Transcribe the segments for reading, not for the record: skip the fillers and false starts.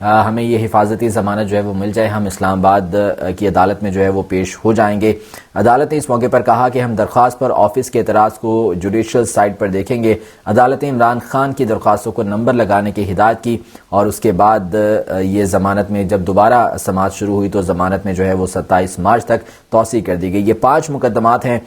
ہمیں یہ حفاظتی ضمانت جو ہے وہ مل جائے، ہم اسلام آباد کی عدالت میں جو ہے وہ پیش ہو جائیں گے۔ عدالت نے اس موقع پر کہا کہ ہم درخواست پر آفس کے اعتراض کو جوڈیشل سائٹ پر دیکھیں گے۔ عدالت نے عمران خان کی درخواستوں کو نمبر لگانے کی ہدایت کی اور اس کے بعد یہ ضمانت میں جب دوبارہ سماعت شروع ہوئی تو ضمانت میں جو ہے وہ 27 مارچ تک توسیع کر دی گئی۔ یہ 5 مقدمات ہیں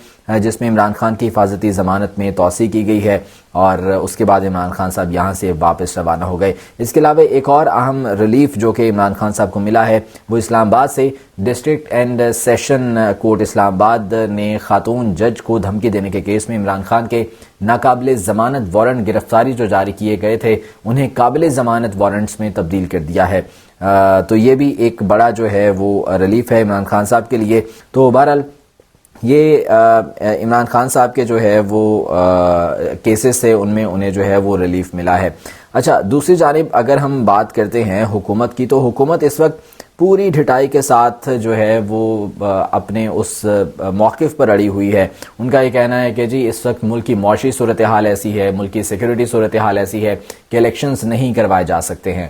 جس میں عمران خان کی حفاظتی ضمانت میں توسیع کی گئی ہے اور اس کے بعد عمران خان صاحب یہاں سے واپس روانہ ہو گئے۔ اس کے علاوہ ایک اور اہم ریلیف جو کہ عمران خان صاحب کو ملا ہے وہ اسلام آباد سے ڈسٹرکٹ اینڈ سیشن کورٹ اسلام آباد نے خاتون جج کو دھمکی دینے کے کیس میں عمران خان کے ناقابل ضمانت وارنٹ گرفتاری جو جاری کیے گئے تھے انہیں قابل ضمانت وارنٹس میں تبدیل کر دیا ہے۔ تو یہ بھی ایک بڑا جو ہے وہ ریلیف ہے عمران خان صاحب کے لیے۔ تو بہرحال یہ عمران خان صاحب کے جو ہے وہ کیسز تھے ان میں انہیں جو ہے وہ ریلیف ملا ہے۔ اچھا، دوسری جانب اگر ہم بات کرتے ہیں حکومت کی، تو حکومت اس وقت پوری ڈھٹائی کے ساتھ جو ہے وہ اپنے اس موقف پر اڑی ہوئی ہے۔ ان کا یہ کہنا ہے کہ جی اس وقت ملک کی معاشی صورتحال ایسی ہے، ملک کی سیکیورٹی صورتحال ایسی ہے کہ الیکشنز نہیں کروائے جا سکتے ہیں۔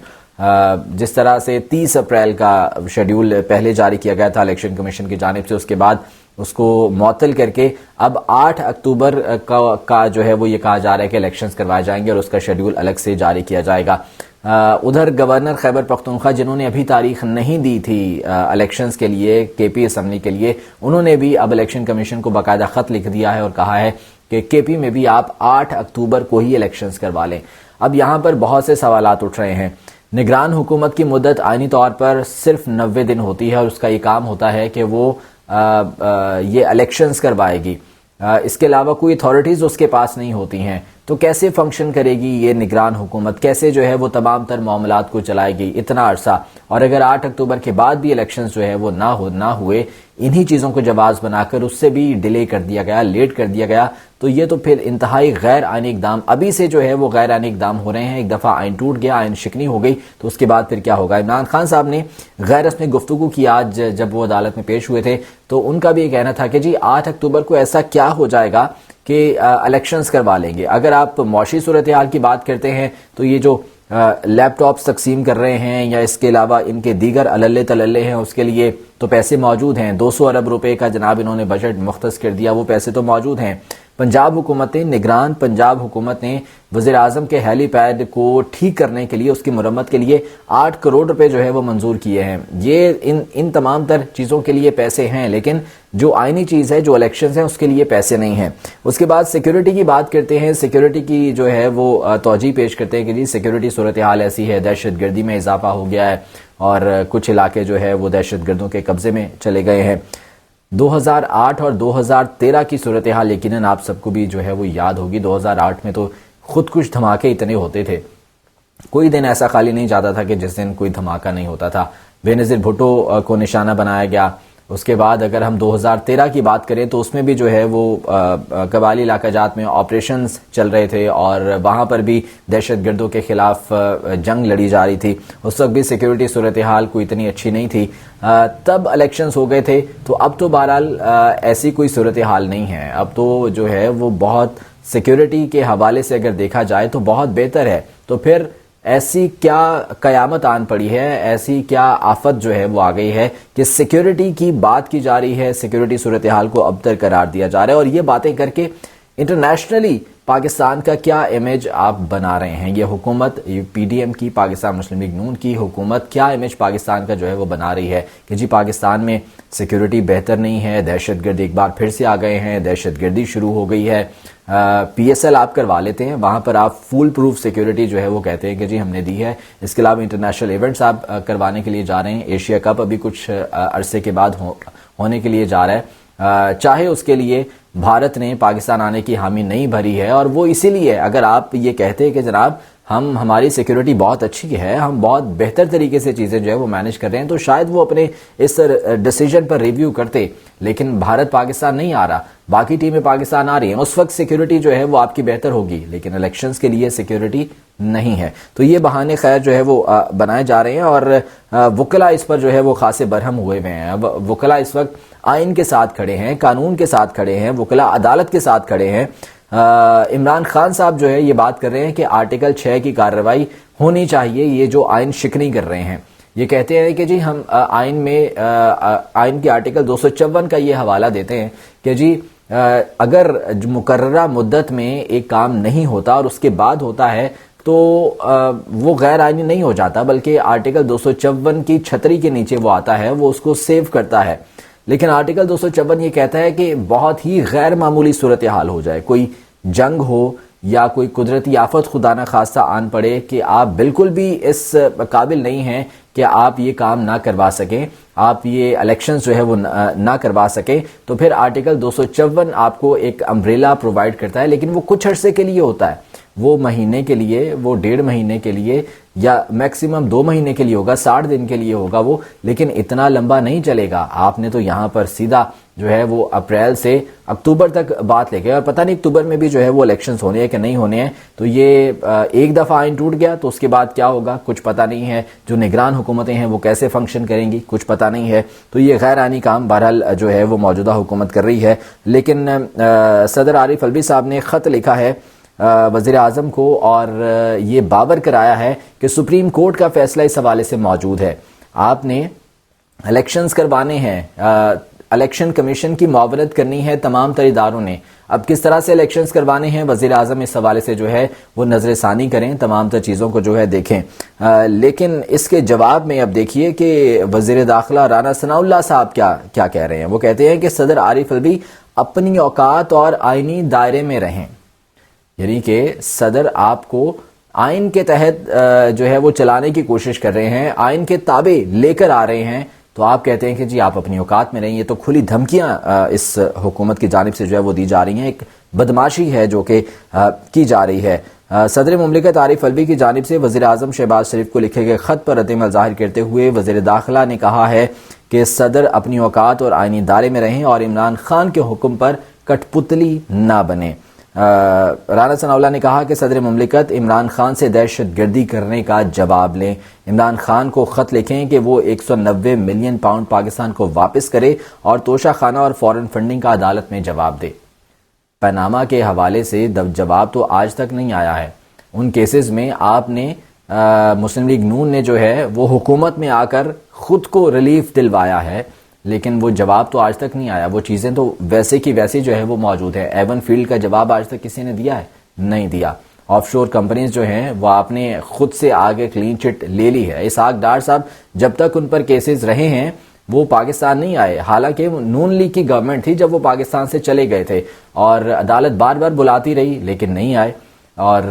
جس طرح سے 30 اپریل کا شیڈیول پہلے جاری کیا گیا تھا الیکشن کمیشن کی جانب سے، اس کے بعد اس کو معطل کر کے اب 8 اکتوبر کا جو ہے وہ یہ کہا جا رہا ہے کہ الیکشنز کروائے جائیں گے اور اس کا شیڈیول الگ سے جاری کیا جائے گا۔ ادھر گورنر خیبر پختونخوا جنہوں نے ابھی تاریخ نہیں دی تھی الیکشنز کے لیے، کے پی اسمبلی کے لیے، انہوں نے بھی اب الیکشن کمیشن کو باقاعدہ خط لکھ دیا ہے اور کہا ہے کہ کے پی میں بھی آپ 8 اکتوبر کو ہی الیکشنز کروا لیں۔ اب یہاں پر بہت سے سوالات اٹھ رہے ہیں۔ نگران حکومت کی مدت آئینی طور پر صرف 90 دن ہوتی ہے اور اس کا یہ کام ہوتا ہے کہ وہ یہ الیکشنز کروائے گی، اس کے علاوہ کوئی اتھارٹیز اس کے پاس نہیں ہوتی ہیں۔ تو کیسے فنکشن کرے گی یہ نگران حکومت، کیسے جو ہے وہ تمام تر معاملات کو چلائے گی اتنا عرصہ؟ اور اگر 8 اکتوبر کے بعد بھی الیکشنز جو ہے وہ نہ ہوئے، انہی چیزوں کو جواز بنا کر اس سے بھی ڈیلے کر دیا گیا، لیٹ کر دیا گیا، تو یہ تو پھر انتہائی غیر آئینی اقدام ابھی سے جو ہے وہ غیر آئینی اقدام ہو رہے ہیں۔ ایک دفعہ آئین ٹوٹ گیا، آئین شکنی ہو گئی تو اس کے بعد پھر کیا ہوگا؟ عمران خان صاحب نے غیر رسمی گفتگو کی آج جب وہ عدالت میں پیش ہوئے تھے، تو ان کا بھی یہ کہنا تھا کہ جی 8 اکتوبر کو ایسا کیا ہو جائے گا کہ الیکشنز کروا لیں گے۔ اگر آپ معاشی صورتحال کی بات کرتے ہیں تو یہ جو لیپ ٹاپس تقسیم کر رہے ہیں یا اس کے علاوہ ان کے دیگر عللے تللے ہیں، اس کے لیے تو پیسے موجود ہیں۔ 200 ارب روپے کا جناب انہوں نے بجٹ مختص کر دیا، وہ پیسے تو موجود ہیں۔ پنجاب حکومت نے، نگران پنجاب حکومت نے وزیر اعظم کے ہیلی پیڈ کو ٹھیک کرنے کے لیے، اس کی مرمت کے لیے 8 کروڑ روپے جو ہے وہ منظور کیے ہیں۔ یہ ان تمام تر چیزوں کے لیے پیسے ہیں، لیکن جو آئینی چیز ہے، جو الیکشنز ہیں، اس کے لیے پیسے نہیں ہیں۔ اس کے بعد سیکیورٹی کی بات کرتے ہیں۔ سیکیورٹی کی جو ہے وہ توجہ پیش کرتے ہیں کہ جی سیکیورٹی صورتحال ایسی ہے، دہشت گردی میں اضافہ ہو گیا ہے اور کچھ علاقے جو ہے وہ دہشت گردوں کے قبضے میں چلے گئے ہیں۔ 2008 اور 2013 کی صورتحال یقیناً آپ سب کو بھی جو ہے وہ یاد ہوگی۔ 2008 میں تو خود کچھ دھماکے اتنے ہوتے تھے، کوئی دن ایسا خالی نہیں جاتا تھا کہ جس دن کوئی دھماکہ نہیں ہوتا تھا۔ بے نظیر بھٹو کو نشانہ بنایا گیا۔ اس کے بعد اگر ہم 2013 کی بات کریں تو اس میں بھی جو ہے وہ قبائلی علاقہ جات میں آپریشنز چل رہے تھے اور وہاں پر بھی دہشت گردوں کے خلاف جنگ لڑی جا رہی تھی۔ اس وقت بھی سیکیورٹی صورتحال کوئی اتنی اچھی نہیں تھی، تب الیکشنز ہو گئے تھے۔ تو اب تو بہرحال ایسی کوئی صورتحال نہیں ہے، اب تو جو ہے وہ بہت سیکیورٹی کے حوالے سے اگر دیکھا جائے تو بہت بہتر ہے۔ تو پھر ایسی کیا قیامت آن پڑی ہے، ایسی کیا آفت جو ہے وہ آ گئی ہے کہ سیکیورٹی کی بات کی جا رہی ہے، سیکیورٹی صورتحال کو ابتر قرار دیا جا رہا ہے، اور یہ باتیں کر کے انٹرنیشنلی پاکستان کا کیا امیج آپ بنا رہے ہیں؟ یہ حکومت پی ڈی ایم کی، پاکستان مسلم لیگ نون کی حکومت کیا امیج پاکستان کا جو ہے وہ بنا رہی ہے کہ جی پاکستان میں سیکیورٹی بہتر نہیں ہے، دہشت گرد ایک بار پھر سے آ گئے ہیں، دہشت گردی شروع ہو گئی ہے۔ پی ایس ایل آپ کروا لیتے ہیں، وہاں پر آپ فول پروف سیکیورٹی جو ہے وہ کہتے ہیں کہ جی ہم نے دی ہے۔ اس کے علاوہ انٹرنیشنل ایونٹس آپ کروانے کے لیے جا رہے ہیں، ایشیا کپ ابھی کچھ عرصے کے بعد ہونے کے لیے جا رہا ہے، چاہے اس کے لیے بھارت نے پاکستان آنے کی حامی نہیں بھری ہے، اور وہ اسی لیے اگر آپ یہ کہتے ہیں کہ جناب ہماری سیکیورٹی بہت اچھی ہے، ہم بہت بہتر طریقے سے چیزیں جو ہے وہ مینج کر رہے ہیں، تو شاید وہ اپنے اس ڈیسیجن پر ریویو کرتے۔ لیکن بھارت پاکستان نہیں آ رہا، باقی ٹیمیں پاکستان آ رہی ہیں، اس وقت سیکیورٹی جو ہے وہ آپ کی بہتر ہوگی، لیکن الیکشنز کے لیے سیکیورٹی نہیں ہے۔ تو یہ بہانے خیر جو ہے وہ بنائے جا رہے ہیں، اور وکلا اس پر جو ہے وہ خاصے برہم ہوئے ہوئے ہیں۔ اب وکلا اس وقت آئین کے ساتھ کھڑے ہیں، قانون کے ساتھ کھڑے ہیں، وکلا عدالت کے ساتھ کھڑے ہیں۔ عمران خان صاحب جو ہے یہ بات کر رہے ہیں کہ آرٹیکل 6 کی کارروائی ہونی چاہیے، یہ جو آئین شکنی کر رہے ہیں۔ یہ کہتے ہیں کہ جی ہم آئین کے آرٹیکل 254 کا یہ حوالہ دیتے ہیں کہ جی اگر مقررہ مدت میں ایک کام نہیں ہوتا اور اس کے بعد ہوتا ہے تو وہ غیر آئینی نہیں ہو جاتا، بلکہ آرٹیکل 254 کی چھتری کے نیچے وہ آتا ہے، وہ اس کو سیو کرتا ہے۔ لیکن آرٹیکل 254 یہ کہتا ہے کہ بہت ہی غیر معمولی صورتحال ہو جائے، کوئی جنگ ہو یا کوئی قدرتی آفت خدا نہ خواستہ آن پڑے کہ آپ بالکل بھی اس قابل نہیں ہیں کہ آپ یہ کام نہ کروا سکیں، آپ یہ الیکشنز جو ہے وہ نہ کروا سکیں، تو پھر آرٹیکل 254 آپ کو ایک امبریلا پرووائڈ کرتا ہے، لیکن وہ کچھ عرصے کے لیے ہوتا ہے، وہ مہینے کے لیے، وہ 1.5 مہینے کے لیے یا میکسیمم 2 مہینے کے لیے ہوگا، 60 دن کے لیے ہوگا وہ، لیکن اتنا لمبا نہیں چلے گا۔ آپ نے تو یہاں پر سیدھا جو ہے وہ اپریل سے اکتوبر تک بات لے گئے، اور پتہ نہیں اکتوبر میں بھی جو ہے وہ الیکشنز ہونے ہیں کہ نہیں ہونے ہیں، تو یہ ایک دفعہ آئین ٹوٹ گیا تو اس کے بعد کیا ہوگا کچھ پتہ نہیں ہے، جو نگران حکومتیں ہیں وہ کیسے فنکشن کریں گی کچھ پتہ نہیں ہے، تو یہ غیر آئینی کام بہرحال جو ہے وہ موجودہ حکومت کر رہی ہے۔ لیکن صدر عارف الوی صاحب نے خط لکھا ہے وزیر اعظم کو اور یہ باور کرایا ہے کہ سپریم کورٹ کا فیصلہ اس حوالے سے موجود ہے، آپ نے الیکشنز کروانے ہیں، الیکشن کمیشن کی معاونت کرنی ہے تمام تر اداروں نے۔ اب کس طرح سے الیکشنز کروانے ہیں وزیر اعظم اس حوالے سے جو ہے وہ نظر ثانی کریں، تمام تر چیزوں کو جو ہے دیکھیں۔ لیکن اس کے جواب میں اب دیکھیے کہ وزیر داخلہ رانا ثناء اللہ صاحب کیا کہہ رہے ہیں۔ وہ کہتے ہیں کہ صدر عارف الوی اپنی اوقات اور آئینی دائرے میں رہیں، یعنی کہ صدر آپ کو آئین کے تحت جو ہے وہ چلانے کی کوشش کر رہے ہیں، آئین کے تابع لے کر آ رہے ہیں، تو آپ کہتے ہیں کہ جی آپ اپنی اوقات میں رہیں۔ یہ تو کھلی دھمکیاں اس حکومت کی جانب سے جو ہے وہ دی جا رہی ہیں، ایک بدماشی ہے جو کہ کی جا رہی ہے۔ صدر مملکت عارف الوی کی جانب سے وزیر اعظم شہباز شریف کو لکھے گئے خط پر ردعمل ظاہر کرتے ہوئے وزیر داخلہ نے کہا ہے کہ صدر اپنی اوقات اور آئینی دائرے میں رہیں اور عمران خان کے حکم پر کٹ پتلی نہ بنے۔ رانا ثناء اللہ نے کہا کہ صدر مملکت عمران خان سے دہشت گردی کرنے کا جواب لیں، عمران خان کو خط لکھیں کہ وہ 190 ملین پاؤنڈ پاکستان کو واپس کرے اور توشہ خانہ اور فورن فنڈنگ کا عدالت میں جواب دے۔ پاناما کے حوالے سے جواب تو آج تک نہیں آیا ہے۔ ان کیسز میں آپ نے مسلم لیگ نون نے جو ہے وہ حکومت میں آ کر خود کو ریلیف دلوایا ہے، لیکن وہ جواب تو آج تک نہیں آیا۔ وہ چیزیں تو ویسے کی ویسے جو ہے وہ موجود ہے۔ ایون فیلڈ کا جواب آج تک کسی نے دیا ہے؟ نہیں دیا۔ آف شور کمپنیز جو ہیں وہ آپ نے خود سے آگے کلین چٹ لے لی ہے۔ اسحاق ڈار صاحب جب تک ان پر کیسز رہے ہیں وہ پاکستان نہیں آئے، حالانکہ نون لیگ کی گورنمنٹ تھی جب وہ پاکستان سے چلے گئے تھے اور عدالت بار بار بلاتی رہی لیکن نہیں آئے، اور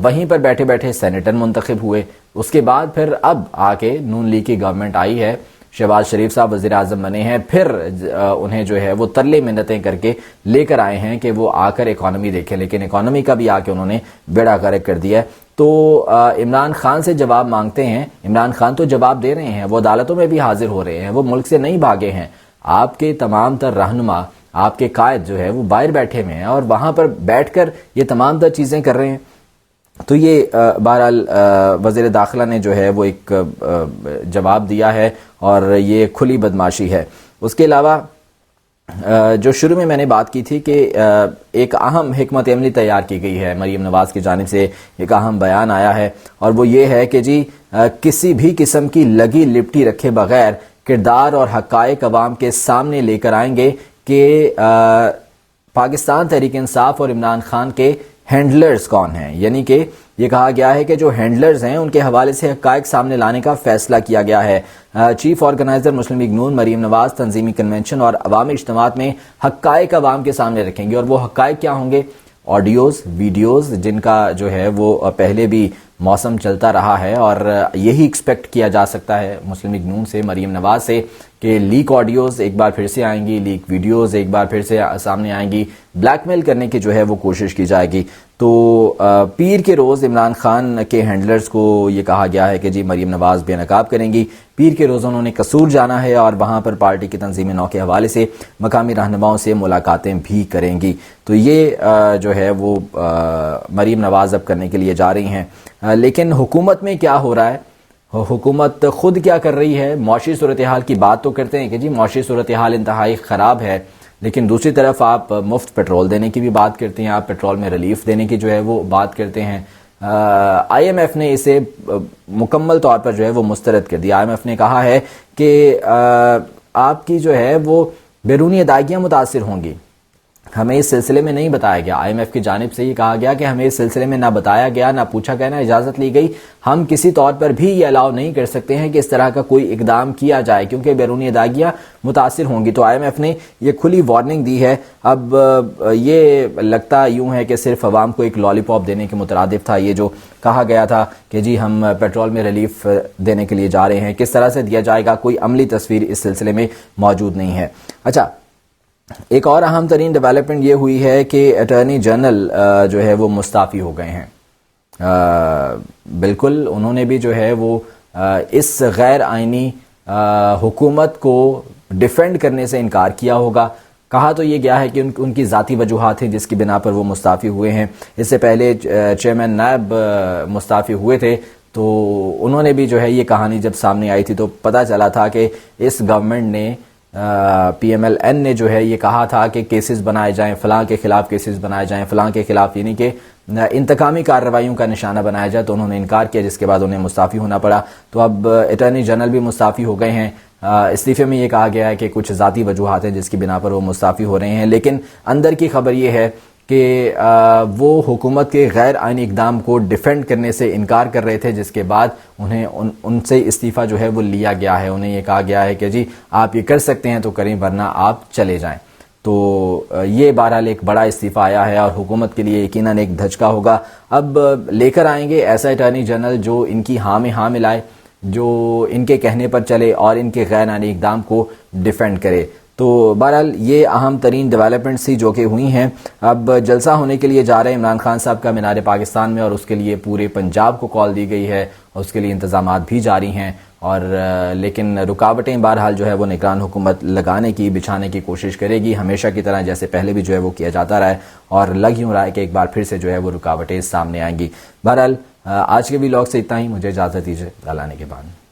وہیں پر بیٹھے بیٹھے سینیٹر منتخب ہوئے۔ اس کے بعد پھر اب آ کے نون لیگ کی گورنمنٹ آئی ہے، شہباز شریف صاحب وزیر اعظم بنے ہیں، پھر انہیں جو ہے وہ ترلے منتیں کر کے لے کر آئے ہیں کہ وہ آ کر اکانومی دیکھیں، لیکن اکانومی کا بھی آ کے انہوں نے بیڑا غرق کر دیا ہے۔ تو عمران خان سے جواب مانگتے ہیں، عمران خان تو جواب دے رہے ہیں، وہ عدالتوں میں بھی حاضر ہو رہے ہیں، وہ ملک سے نہیں بھاگے ہیں۔ آپ کے تمام تر رہنما، آپ کے قائد جو ہے وہ باہر بیٹھے ہوئے ہیں اور وہاں پر بیٹھ کر یہ تمام تر چیزیں کر رہے ہیں۔ تو یہ بہرحال وزیر داخلہ نے جو ہے وہ ایک جواب دیا ہے اور یہ کھلی بدماشی ہے۔ اس کے علاوہ جو شروع میں نے بات کی تھی کہ ایک اہم حکمت عملی تیار کی گئی ہے، مریم نواز کی جانب سے ایک اہم بیان آیا ہے، اور وہ یہ ہے کہ جی کسی بھی قسم کی لگی لپٹی رکھے بغیر کردار اور حقائق عوام کے سامنے لے کر آئیں گے کہ پاکستان تحریک انصاف اور عمران خان کے ہینڈلرز کون ہیں۔ یعنی کہ یہ کہا گیا ہے کہ جو ہینڈلرز ہیں ان کے حوالے سے حقائق سامنے لانے کا فیصلہ کیا گیا ہے۔ چیف آرگنائزر مسلم لیگ نون مریم نواز تنظیمی کنونشن اور عوامی اجتماعات میں حقائق عوام کے سامنے رکھیں گے، اور وہ حقائق کیا ہوں گے؟ آڈیوز، ویڈیوز جن کا جو ہے وہ پہلے بھی موسم چلتا رہا ہے، اور یہی ایکسپیکٹ کیا جا سکتا ہے مسلم لیگ نون سے، مریم نواز سے، کہ لیک آڈیوز ایک بار پھر سے آئیں گی، لیک ویڈیوز ایک بار پھر سے سامنے آئیں گی، بلیک میل کرنے کی جو ہے وہ کوشش کی جائے گی۔ تو پیر کے روز عمران خان کے ہینڈلرز کو یہ کہا گیا ہے کہ جی مریم نواز بے نقاب کریں گی، پیر کے روز انہوں نے قصور جانا ہے اور وہاں پر پارٹی کی تنظیم نو کے حوالے سے مقامی رہنماؤں سے ملاقاتیں بھی کریں گی۔ تو یہ جو ہے وہ مریم نواز اب کرنے کے لیے جا رہی ہیں۔ لیکن حکومت میں کیا ہو رہا ہے؟ حکومت خود کیا کر رہی ہے؟ معاشی صورتحال کی بات تو کرتے ہیں کہ جی معاشی صورتحال انتہائی خراب ہے، لیکن دوسری طرف آپ مفت پیٹرول دینے کی بھی بات کرتے ہیں, آپ پیٹرول میں ریلیف دینے کی جو ہے وہ بات کرتے ہیں. آئی ایم ایف نے اسے مکمل طور پر جو ہے وہ مسترد کر دیا. آئی ایم ایف نے کہا ہے کہ آپ کی جو ہے وہ بیرونی ادائیگیاں متاثر ہوں گی. ہمیں اس سلسلے میں نہیں بتایا گیا. آئی ایم ایف کی جانب سے یہ کہا گیا کہ ہمیں اس سلسلے میں نہ بتایا گیا, نہ پوچھا گیا, نہ اجازت لی گئی. ہم کسی طور پر بھی یہ الاؤ نہیں کر سکتے ہیں کہ اس طرح کا کوئی اقدام کیا جائے کیونکہ بیرونی ادائیگیاں متاثر ہوں گی. تو آئی ایم ایف نے یہ کھلی وارننگ دی ہے. اب یہ لگتا یوں ہے کہ صرف عوام کو ایک لالی پاپ دینے کے مترادف تھا یہ جو کہا گیا تھا کہ جی ہم پیٹرول میں ریلیف دینے کے لیے جا رہے ہیں. کس طرح سے دیا جائے گا کوئی عملی تصویر اس سلسلے میں موجود نہیں ہے. اچھا, ایک اور اہم ترین ڈیولپمنٹ یہ ہوئی ہے کہ اٹارنی جنرل جو ہے وہ مستعفی ہو گئے ہیں. بالکل انہوں نے بھی جو ہے وہ اس غیر آئینی حکومت کو ڈیفینڈ کرنے سے انکار کیا ہوگا. کہا تو یہ گیا ہے کہ ان کی ذاتی وجوہات ہیں جس کی بنا پر وہ مستعفی ہوئے ہیں. اس سے پہلے چیئرمین نائب مستعفی ہوئے تھے تو انہوں نے بھی جو ہے یہ کہانی جب سامنے آئی تھی تو پتہ چلا تھا کہ اس گورنمنٹ نے پی ایم ایل این نے جو ہے یہ کہا تھا کہ کیسز بنائے جائیں, فلاں کے خلاف کیسز بنائے جائیں, فلاں کے خلاف, یعنی کہ انتقامی کارروائیوں کا نشانہ بنایا جائے. تو انہوں نے انکار کیا جس کے بعد انہیں مستعفی ہونا پڑا. تو اب اٹارنی جنرل بھی مستعفی ہو گئے ہیں. استعفے میں یہ کہا گیا ہے کہ کچھ ذاتی وجوہات ہیں جس کی بنا پر وہ مستعفی ہو رہے ہیں, لیکن اندر کی خبر یہ ہے کہ وہ حکومت کے غیر آئینی اقدام کو ڈیفینڈ کرنے سے انکار کر رہے تھے جس کے بعد انہیں ان سے استعفیٰ جو ہے وہ لیا گیا ہے. انہیں یہ کہا گیا ہے کہ جی آپ یہ کر سکتے ہیں تو کریں ورنہ آپ چلے جائیں. تو یہ بہرحال ایک بڑا استعفیٰ آیا ہے اور حکومت کے لیے یقیناً ایک دھچکا ہوگا. اب لے کر آئیں گے ایسا اٹارنی جنرل جو ان کی ہاں میں ہاں ملائے, جو ان کے کہنے پر چلے اور ان کے غیر آئینی اقدام کو ڈیفینڈ کرے. تو بہرحال یہ اہم ترین ڈیولپمنٹس تھی جو کہ ہوئی ہیں. اب جلسہ ہونے کے لیے جا رہے ہیں عمران خان صاحب کا مینار پاکستان میں, اور اس کے لیے پورے پنجاب کو کال دی گئی ہے اور اس کے لیے انتظامات بھی جاری ہیں. اور لیکن رکاوٹیں بہرحال جو ہے وہ نگران حکومت لگانے کی, بچھانے کی کوشش کرے گی ہمیشہ کی طرح جیسے پہلے بھی جو ہے وہ کیا جاتا رہا ہے, اور لگ یوں رہا ہے کہ ایک بار پھر سے جو ہے وہ رکاوٹیں سامنے آئیں گی. بہرحال آج کے ویلاگ سے اتنا ہی. مجھے اجازت دیجیے. اللہ نے کے بعد.